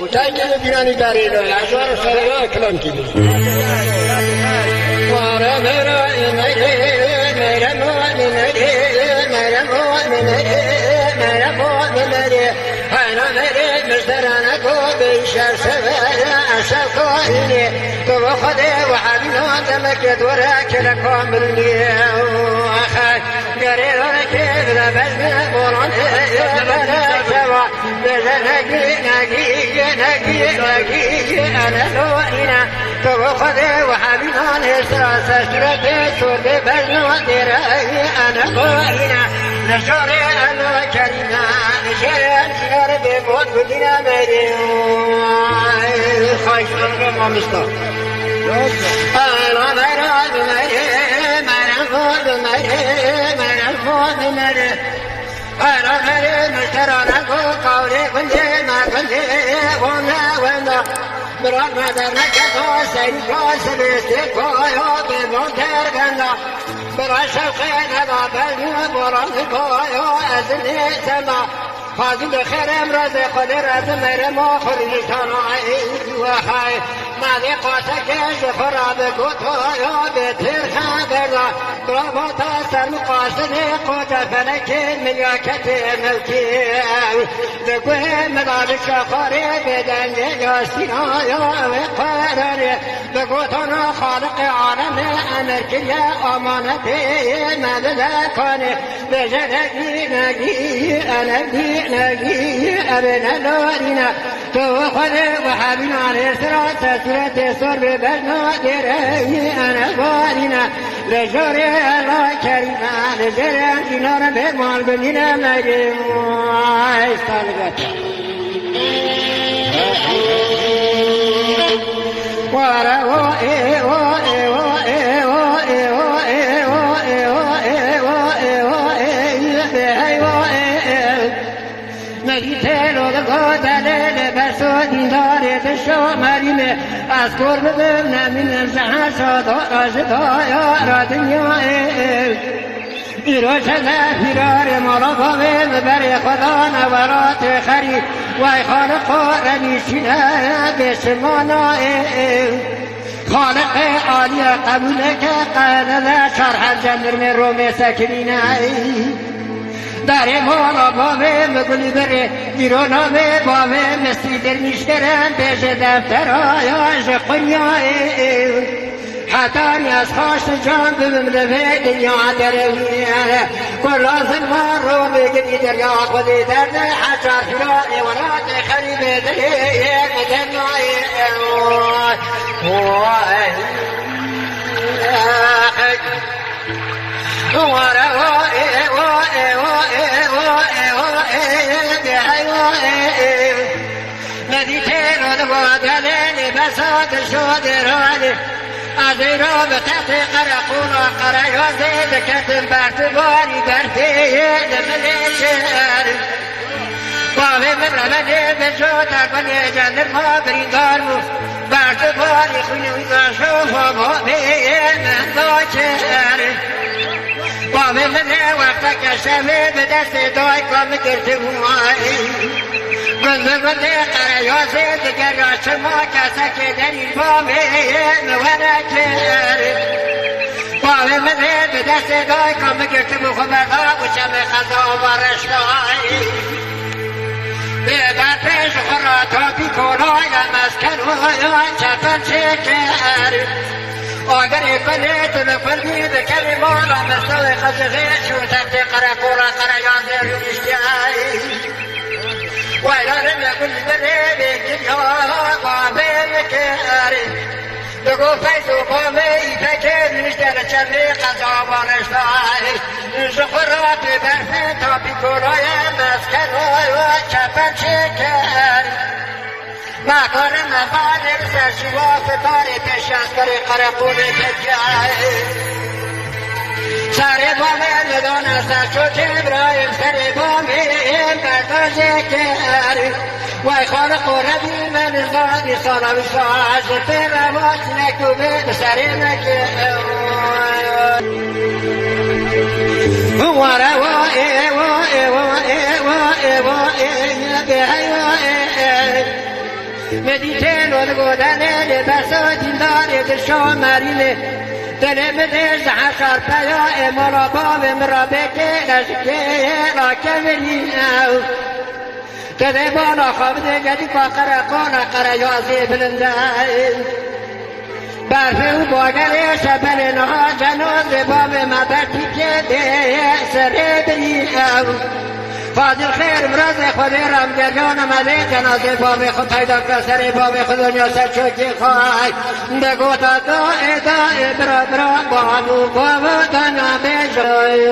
وتاجي بيراني داري له عشان سنة كلام كذي ورا مرا أنا مريد مسترانا قوبي شرسفانا أشكويني توخذي وحبنا دمك دوراك لكم مني أخي قريرا كيف لبسنا بوران بلا سوا بلا نقي أنا لوئنا توخذي وحبنا نسرا سشرتي سوري بلنا دراي أنا قوئنا نشوري أنا كريما نشوري بموت بدنا مريم خايف من ما مستوى أنا مراد مريم أنا مريم اشترانا قولي كنتي ما كنتي وانا مراد ما درنك سيكو سبيستيكو يوبي بمتر كنا برا شوقين هذا بلو برانكو يو أزلي سما فاضل خير امراض قدرت مرم آخری تنهایی وخای مالی قاتکش خراب کوتاه بهتر خبر برای تاثر مقاصد قوت فلک ملیاکت ملکی بگوه مدارش خاری بدن یا سینا یا قرار بگو تنها خالق عالم امرکی امانتی مملکانی بجرگی نگی انگی نجي أبنا لورنا توخذ وحبنا على سرعة سورة سور ببلنا دري أنا بارنا لجوري الله كريما لجري جنار بمال بنينا مجموعة استالقتا ورا مريم أذكر ببنا من الزحى صدق أشداء را دنيا إيروشنا فرار مرضى ببر خدا نورات خري وای خالق رمیشنا بسمانا خالق عالی قبولك قال شرح الجنر من روم سكرينا داره مولا بابه مگلی بره دیرونا به بابه مثلی در میشترم پیش دفتر آیاش قنیای حتی نیاز خواست جان ببمده به دنیا درویه کل لازم ما رو بگنی دریا خودی درده حجار فلانی ورات خریبه دلیه مدنای بساط شادراني أذيرا بتحت قرقون وقريوزي بكتن بارتباني برتين من الشهر قامي من رمني بشوتا كوني جنر ما بريدارمو بارتباني خوني وشوفا مؤمين من دوشهر قامي من وقتك الشمي بدست دويكم كرتبوائي من قريوزي دقر شما كسك دليل فامين ونكر قامي من بدست دويكم كرتبو خبرها وشم خزا ورشتاي ببرتش خراتا بيكوناي مسكن ويان شفن شكر اگر کنید نفرمی بکلمان را مثل خزغه شو تحت قرقورا قریان روشتیایی ویلان نکل بره بگید قامه کاری بگو فیض و قامه فکر نشتر چمی قضا بانشتایی شخورات برفه تا بیکورای مسکن و چپن شکر مکان مفادر سرشواف باری پیش از کری قرقون بجای سر بامه ندانه سرشو چبرایم سر بامه بردازه کر وای خالق و ربی من ازدادی سالا بشاش پر رواز نکوبه بسر مکه مدیتن و گودنه بسا دیندار دشا مرینه دل بده زحشار پیا امرا باب امرا بکه نشکه راکه مرینه کده بالا خوابده گدی کاقره قانا قره یازی بلنده برفه و باگره شبل نها جناز باب مبتی که ده سره برینه فاضل خیر مرز خود رم گریان مده جنازه باب خود پیدا کسر باب خود دنیا سر چوکی خواهی بگو تا دائه برا بابو بابو دنیا بجای